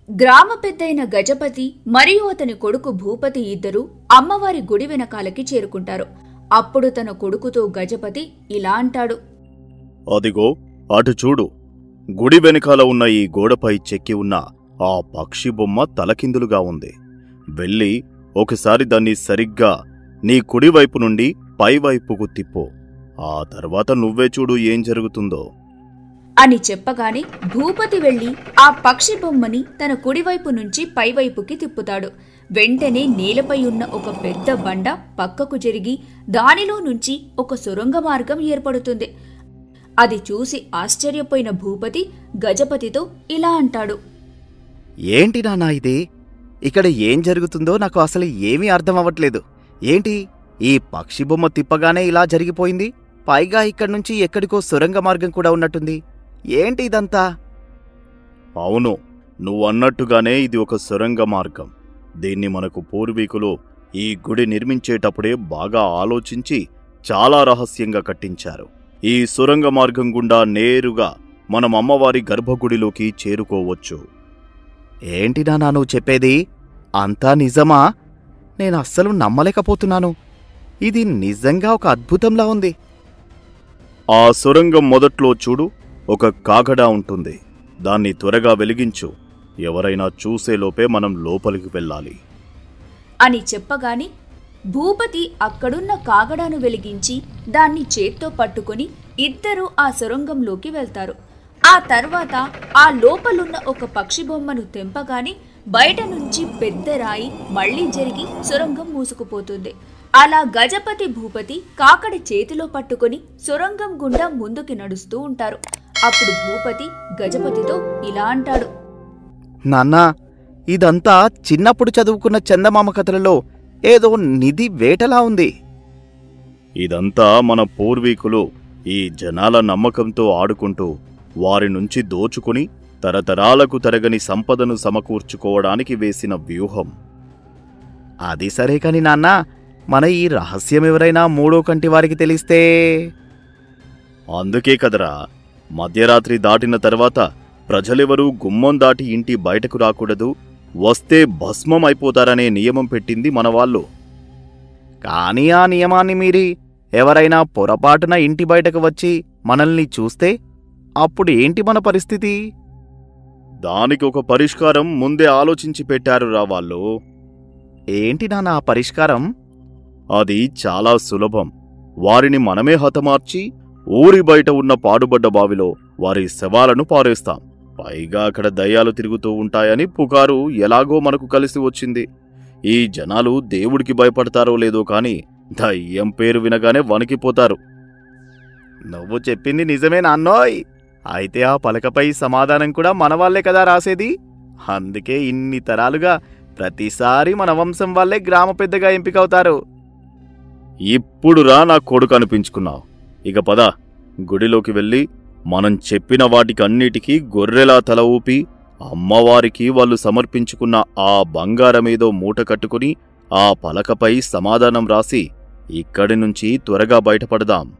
గ్రామ పెద్దయిన గజపతి మరియు అతని కొడుకు భూపతి ఇద్దరూ అమ్మవారి గుడి వెనకాలకి చేరుకుంటారు. అప్పుడు తన కొడుకుతో గజపతి ఇలా అంటాడు. అదిగో అటు చూడు, గుడి వెనకాల ఉన్న ఈ గోడపై చెక్కి ఉన్న ఆ పక్షి బొమ్మ తలకిందులుగా ఉంది. వెళ్ళి ఒకసారి దాన్ని సరిగ్గా నీ కుడివైపు నుండి పైవైపుకు తిప్పు. ఆ తర్వాత నువ్వే చూడు ఏం జరుగుతుందో అని చెప్పగానే భూపతి వెళ్లి ఆ పక్షి బొమ్మని తన కుడివైపు నుంచి పైవైపుకి తిప్పుతాడు. వెంటనే నేలపై ఉన్న ఒక పెద్ద బండ పక్కకు జరిగి దానిలో నుంచి ఒక సొరంగ మార్గం ఏర్పడుతుంది. అది చూసి ఆశ్చర్యపోయిన భూపతి గజపతితో ఇలా అంటాడు. ఏంటి నాన్నా ఇది? ఇక్కడ ఏం జరుగుతుందో నాకు అసలు ఏమీ అర్థం అవ్వట్లేదు. ఏంటి ఈ పక్షి బొమ్మ తిప్పగానే ఇలా జరిగిపోయింది? పైగా ఇక్కడ్నుంచి ఎక్కడికో సొరంగ మార్గం కూడా ఉన్నట్టుంది. ఏంటి ఇదంతా? అవును, నువ్వన్నట్టుగానే ఇది ఒక సొరంగ మార్గం. దీన్ని మనకు పూర్వీకులు ఈ గుడి నిర్మించేటప్పుడే బాగా ఆలోచించి చాలా రహస్యంగా కట్టించారు. ఈ సొరంగ మార్గం గుండా నేరుగా మనం అమ్మవారి గర్భగుడిలోకి చేరుకోవచ్చు. ఏంటి నాన్నా నువ్వు చెప్పేది? అంతా నిజమా? నేను అస్సలు నమ్మలేకపోతున్నాను. ఇది నిజంగా ఒక అద్భుతంలా ఉంది. ఆ సొరంగం మొదట్లో చూడు, ఒక కాగడా ఉంటుంది. దాన్ని త్వరగా వెలిగించు. ఎవరైనా చూసేలోపే మనం లోపలికి వెళ్ళాలి అని చెప్పగానే భూపతి అక్కడున్న కాగడాను వెలిగించి దాన్ని చేత్తో పట్టుకుని ఇద్దరూ ఆ సొరంగంలోకి వెళ్తారు. ఆ తర్వాత ఆ లోపలున్న ఒక పక్షి బొమ్మను తెంపగానే బయట నుంచి పెద్ద రాయి మళ్లీ జరిగి సొరంగం మూసుకుపోతుంది. అలా గజపతి భూపతి కాకడి చేతిలో పట్టుకుని సొరంగం గుండా ముందుకి నడుస్తూ ఉంటారు. అప్పుడు భూపతి గజపతితో ఇలా అంటాడు. నాన్నా, ఇదంతా చిన్నప్పుడు చదువుకున్న చందమామ కథలలో ఏదో నిధి వేటలా ఉంది. ఇదంతా మన పూర్వీకులు ఈ జనాల నమ్మకంతో ఆడుకుంటూ వారి నుంచి దోచుకుని తరతరాలకు తరగని సంపదను సమకూర్చుకోవడానికి వేసిన వ్యూహం. అది సరే కాని నాన్నా, మన ఈ రహస్యం ఎవరైనా మూడో కంటి వారికి తెలిస్తే? అందుకే కదరా, మధ్యరాత్రి దాటిన తర్వాత ప్రజలెవరూ గుమ్మం దాటి ఇంటి బయటకు రాకూడదు, వస్తే భస్మం అయిపోతారనే నియమం పెట్టింది మనవాళ్ళు. కానీ ఆ నియమాన్ని మీరి ఎవరైనా పొరపాటున ఇంటి బయటకు వచ్చి మనల్ని చూస్తే అప్పుడు ఏంటి మన పరిస్థితి? దానికి ఒక పరిష్కారం ముందే ఆలోచించి పెట్టారురా వాళ్ళు. ఏంటి నాన్న ఆ పరిష్కారం? అది చాలా సులభం. వారిని మనమే హతమార్చి ఊరి బయట ఉన్న పాడుబడ్డ బావిలో వారి శవాలను పారేస్తాం. పైగా అక్కడ దయ్యాలు తిరుగుతూ ఉంటాయని పుకారు ఎలాగో మనకు కలిసి వచ్చింది. ఈ జనాలు దేవుడికి భయపడతారో లేదో కాని దయ్యం పేరు వినగానే వణికిపోతారు. నువ్వు చెప్పింది నిజమే నాన్నోయ్. అయితే ఆ పలకపై సమాధానం కూడా మనవాళ్లే కదా రాసేది. అందుకే ఇన్ని తరాలుగా ప్రతిసారి మన వంశం వాళ్లే గ్రామ పెద్దగా ఎంపికవుతారు. ఇప్పుడురా నా కొడుకు అనిపించుకున్నావు. ఇక పద, గుడిలోకి వెళ్ళి మనం చెప్పిన వాటికన్నిటికీ గొర్రెలా తల ఊపి అమ్మవారికి వాళ్ళు సమర్పించుకున్న ఆ బంగారమేదో మూట కట్టుకుని ఆ పలకపై సమాధానం రాసి ఇక్కడి నుంచి త్వరగా బయటపడదాం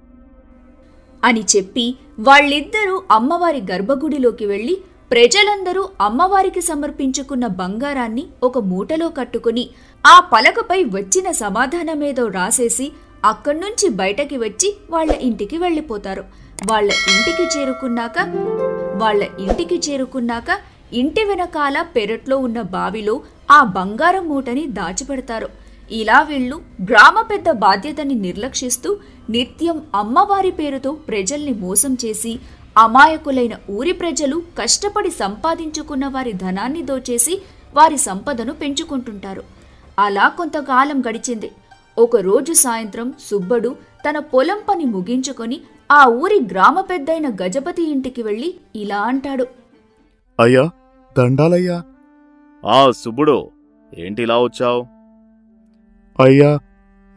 అని చెప్పి వాళ్ళిద్దరూ అమ్మవారి గర్భగుడిలోకి వెళ్లి ప్రజలందరూ అమ్మవారికి సమర్పించుకున్న బంగారాన్ని ఒక మూటలో కట్టుకుని ఆ పలకపై వచ్చిన సమాధానమేదో రాసేసి అక్కడ్నుంచి బయటకి వచ్చి వాళ్ల ఇంటికి వెళ్ళిపోతారు. వాళ్ల ఇంటికి చేరుకున్నాక ఇంటి వెనకాల పెరట్లో ఉన్న బావిలో ఆ బంగారం మూటని దాచిపెడతారు. ఇలా వీళ్ళు గ్రామ పెద్ద బాధ్యతని నిర్లక్షిస్తూ నిత్యం అమ్మవారి పేరుతో ప్రజల్ని మోసం చేసి అమాయకులైన ఊరి ప్రజలు కష్టపడి సంపాదించుకున్న వారి ధనాన్ని దోచేసి వారి సంపదను పెంచుకుంటుంటారు. అలా కొంతకాలం గడిచింది. ఒకరోజు సాయంత్రం సుబ్బడు తన పొలం పని ముగించుకొని ఆ ఊరి గ్రామ పెద్దయిన గజపతి ఇంటికి వెళ్లి ఇలా అంటాడు. అయ్యా, దండాలయ్యా. ఆ సుబ్బుడు, ఏంటిలా వచ్చావు? అయ్యా,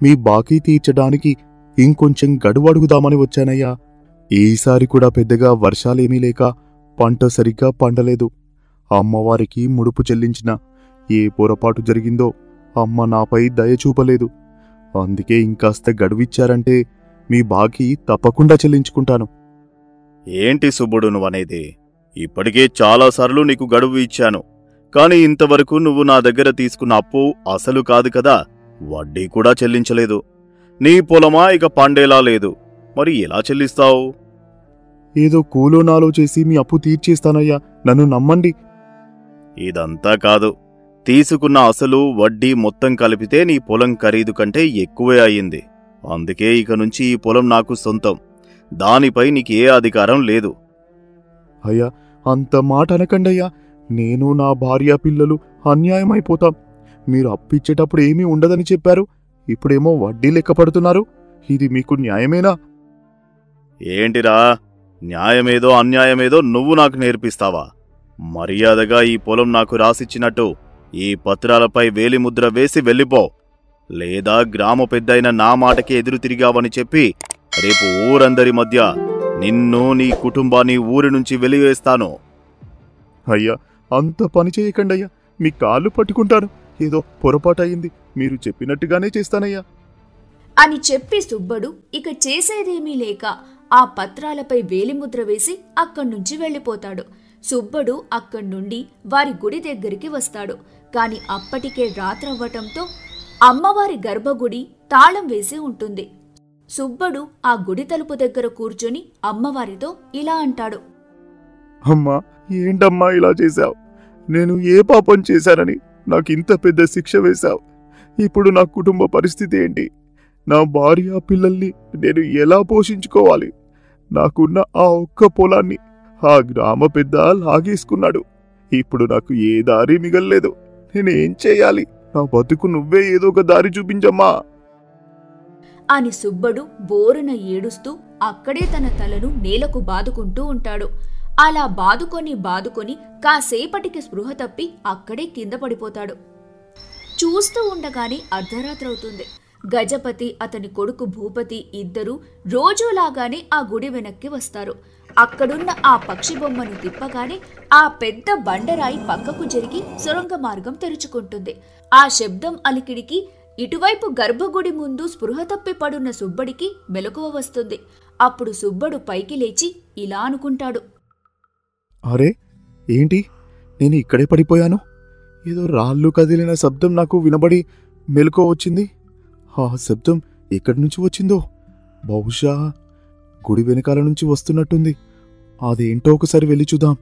మీ బాకీ తీర్చడానికి ఇంకొంచెం గడువు అడుగుదామని వచ్చానయ్యా. ఈసారి కూడా పెద్దగా వర్షాలేమీ లేక పంట సరిగ్గా పండలేదు. అమ్మవారికి ముడుపు చెల్లించిన ఏ పొరపాటు జరిగిందో అమ్మ నాపై దయ చూపలేదు. అందుకే ఇంకాస్త గడువిచ్చారంటే మీ బాకీ తప్పకుండా చెల్లించుకుంటాను. ఏంటి సుబ్బుడు నువ్వనేది? ఇప్పటికే చాలాసార్లు నీకు గడువు ఇచ్చాను. కాని ఇంతవరకు నువ్వు నా దగ్గర తీసుకున్న అప్పు అసలు కాదు కదా, వడ్డీ కూడా చెల్లించలేదు. నీ పొలమా ఇక పండేలా లేదు, మరి ఎలా చెల్లిస్తావు? ఏదో కూలో నాలో చేసి మీ అప్పు తీర్చేస్తానయ్యా, నన్ను నమ్మండి. ఇదంతా కాదు, తీసుకున్న అసలు వడ్డీ మొత్తం కలిపితే నీ పొలం ఖరీదు కంటే ఎక్కువే అయింది. అందుకే ఇక నుంచి ఈ పొలం నాకు సొంతం, దానిపై నీకే అధికారం లేదు. అయ్యా, అంత మాట అనకండయ్యా. నేను నా భార్య పిల్లలు అన్యాయమైపోతాం. మీరు అప్పిచ్చేటప్పుడు ఏమీ ఉండదని చెప్పారు, ఇప్పుడేమో వడ్డీ లెక్క పడుతున్నారు. ఇది మీకు న్యాయమేనా? ఏంటిరా, న్యాయమేదో అన్యాయమేదో నువ్వు నాకు నేర్పిస్తావా? మర్యాదగా ఈ పొలం నాకు రాసిచ్చినట్టు ఈ పత్రాలపై వేలిముద్ర వేసి వెళ్ళిపో, లేదా గ్రామ పెద్దయిన నా మాటకి ఎదురు తిరిగావని చెప్పి రేపు ఊరందరి మధ్య నిన్ను నీ కుటుంబాన్ని ఊరి నుంచి వెలివేస్తాను. అయ్యా, అంత పని చేయకండయ్యా, మీ కాళ్ళు పట్టుకుంటాను. ఏదో పొరపాటయింది, మీరు చెప్పినట్టుగానే చేస్తానయ్యా అని చెప్పి సుబ్బడు ఇక చేసేదేమీ లేక ఆ పత్రాలపై వేలిముద్ర వేసి అక్కడ్నుంచి వెళ్ళిపోతాడు. సుబ్బడు అక్కడ్నుండి వారి గుడి దగ్గరికి వస్తాడు. కాని అప్పటికే రాత్రవ్వటంతో అమ్మవారి గర్భగుడి తాళం వేసి ఉంటుంది. సుబ్బడు ఆ గుడి తలుపు దగ్గర కూర్చొని అమ్మవారితో ఇలా అంటాడు. అమ్మా, ఏంటమ్మా ఇలా చేశావు? నేను ఏ పాపం చేశానని నాకింత పెద్ద శిక్ష వేశావు? ఇప్పుడు నా కుటుంబ పరిస్థితి ఏంటి? నా భార్య పిల్లల్ని నేను ఎలా పోషించుకోవాలి? నాకున్న ఆ ఒక్క పొలాన్ని ఆ గ్రామ పెద్ద లాగేసుకున్నాడు. ఇప్పుడు నాకు ఏ దారి మిగల్లేదు. నేనేం చేయాలి? నా బతుకు నువ్వే ఏదో ఒక దారి చూపించమ్మా అని సుబ్బడు బోరున ఏడుస్తూ అక్కడే తన తలను నేలకు బాదుకుంటూ ఉంటాడు. అలా బాదుకొని కాసేపటికి స్పృహ తప్పి అక్కడే కింద పడిపోతాడు. చూస్తూ ఉండగానే అర్ధరాత్రవుతుంది. గజపతి అతని కొడుకు భూపతి ఇద్దరూ రోజూలాగానే ఆ గుడి వెనక్కి వస్తారు. అక్కడున్న ఆ పక్షి బొమ్మను తిప్పగానే ఆ పెద్ద బండరాయి పక్కకు జరిగి సొరంగ మార్గం తెరుచుకుంటుంది. ఆ శబ్దం అలికిడికి ఇటువైపు గర్భగుడి ముందు స్పృహ తప్పి పడున్న సుబ్బడికి మెలకువ వస్తుంది. అప్పుడు సుబ్బడు పైకి లేచి ఇలా అనుకుంటాడు. అరే, ఏంటి, నేను ఇక్కడే పడిపోయాను? ఏదో రాళ్ళు కదిలిన శబ్దం నాకు వినబడి మెలకువ వచ్చింది. ఆ శబ్దం ఎక్కడి నుంచి వచ్చిందో? బహుశా గుడి వెనకాల నుంచి వస్తున్నట్టుంది. అదేంటో ఒకసారి వెళ్ళి చూద్దాం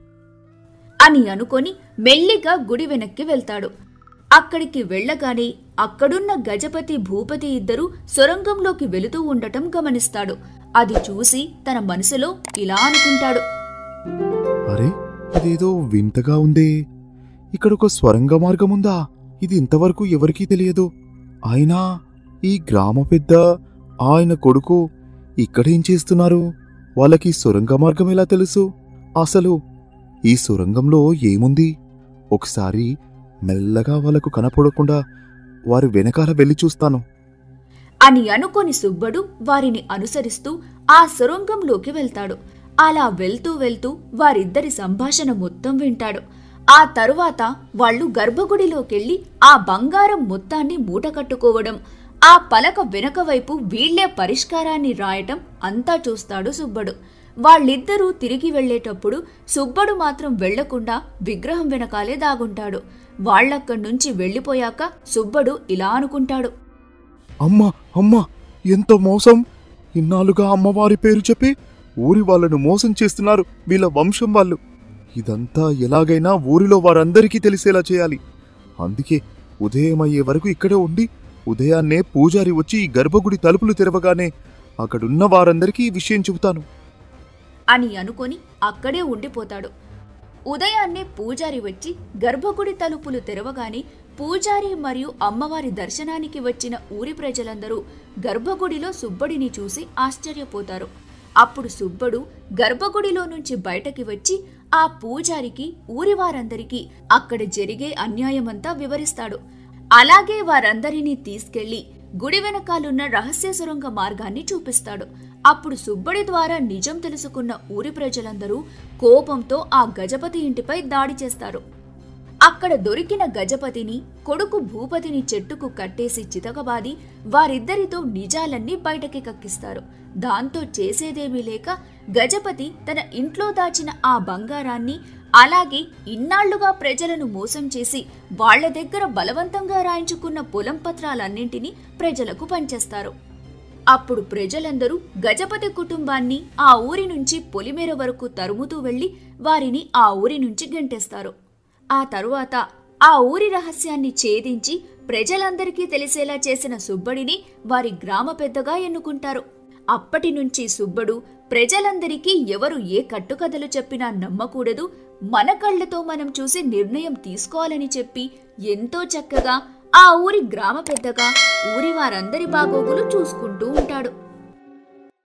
అని అనుకొని మెల్లిగా గుడి వెనక్కి వెళ్తాడు. అక్కడికి వెళ్లగానే అక్కడున్న గజపతి భూపతి ఇద్దరూ సొరంగంలోకి వెళుతూ ఉండటం గమనిస్తాడు. అది చూసి తన మనసులో ఇలా అనుకుంటాడు. అరే, ఇదేదో వింతగా ఉందే. ఇక్కడొక స్వరంగ మార్గముందా? ఇది ఇంతవరకు ఎవరికీ తెలియదు. అయినా ఈ గ్రామ పెద్ద ఆయన కొడుకు ఇక్కడేం చేస్తున్నారు? వాళ్ళకి సొరంగ మార్గం ఎలా తెలుసు? అసలు ఈ సొరంగంలో ఏముంది? ఒకసారి మెల్లగా వాళ్ళకు కనపడకుండా వారి వెనకాల వెళ్ళి చూస్తాను అని అనుకొని సుబ్బడు వారిని అనుసరిస్తూ ఆ సొరంగంలోకి వెళ్తాడు. అలా వెళ్తూ వారిద్దరి సంభాషణ మొత్తం వింటాడు. ఆ తరువాత వాళ్లు గర్భగుడిలోకెళ్లి ఆ బంగారం మొత్తాన్ని మూటకట్టుకోవడం, ఆ పలక వెనక వైపు వీళ్లే పరిష్కారాన్ని రాయటం అంతా చూస్తాడు సుబ్బడు. వాళ్ళిద్దరూ తిరిగి వెళ్లేటప్పుడు సుబ్బడు మాత్రం వెళ్లకుండా విగ్రహం వెనకాలే దాగుంటాడు. వాళ్లక్కడ్నుంచి వెళ్లిపోయాక సుబ్బడు ఇలా అనుకుంటాడు. అమ్మా అమ్మా, ఎంత మోసం! ఇన్నాళ్ళుగా అమ్మవారి పేరు చెప్పి ఊరి వాళ్ళను మోసం చేస్తున్నారు వీళ్ళ వంశం వాళ్ళు. ఇదంతా ఎలాగైనా ఊరిలో వారందరికీ తెలిసేలా చేయాలి. అందుకే ఉదయం అయ్యే వరకు ఇక్కడే ఉండి ఉదయాన్నే పూజారి వచ్చి ఈ గర్భగుడి తలుపులు తెరవగానే అక్కడున్న వారందరికీ ఈ విషయం చెబుతాను అని అనుకొని అక్కడే ఉండిపోతాడు. ఉదయాన్నే పూజారి వచ్చి గర్భగుడి తలుపులు తెరవగానే పూజారి మరియు అమ్మవారి దర్శనానికి వచ్చిన ఊరి ప్రజలందరూ గర్భగుడిలో సుబ్బడిని చూసి ఆశ్చర్యపోతారు. అప్పుడు సుబ్బడు గర్భగుడిలో నుంచి బయటకి వచ్చి ఆ పూజారికి ఊరి వారందరికీ అక్కడ జరిగే అన్యాయమంతా వివరిస్తాడు. అలాగే వారందరినీ తీసుకెళ్లి గుడి వెనకాలున్న రహస్య సొరంగ మార్గాన్ని చూపిస్తాడు. అప్పుడు సుబ్బడి ద్వారా నిజం తెలుసుకున్న ఊరి ప్రజలందరూ కోపంతో ఆ గజపతి ఇంటిపై దాడి చేస్తారు. అక్కడ దొరికిన గజపతిని కొడుకు భూపతిని చెట్టుకు కట్టేసి చితకబాది వారిద్దరితో నిజాలన్నీ బయటకి కక్కిస్తారు. దాంతో చేసేదేమీ లేక గజపతి తన ఇంట్లో దాచిన ఆ బంగారాన్ని అలాగే ఇన్నాళ్లుగా ప్రజలను మోసం చేసి వాళ్ల దగ్గర బలవంతంగా రాయించుకున్న పొలం పత్రాలన్నింటినీ ప్రజలకు పంచేస్తారు. అప్పుడు ప్రజలందరూ గజపతి కుటుంబాన్ని ఆ ఊరి నుంచి పొలిమేర వరకు తరుముతూ వెళ్లి వారిని ఆ ఊరి నుంచి గెంటేస్తారు. ఆ తరువాత ఆ ఊరి రహస్యాన్ని ఛేదించి ప్రజలందరికీ తెలిసేలా చేసిన సుబ్బడిని వారి గ్రామ పెద్దగా ఎన్నుకుంటారు. అప్పటి నుంచి సుబ్బడు ప్రజలందరికీ ఎవరు ఏ కట్టుకథలు చెప్పినా నమ్మకూడదు, మన కళ్లతో మనం చూసి నిర్ణయం తీసుకోవాలని చెప్పి ఎంతో చక్కగా ఆ ఊరి గ్రామ పెద్దగా ఊరి వారందరి బాగోగులు చూసుకుంటూ ఉంటాడు.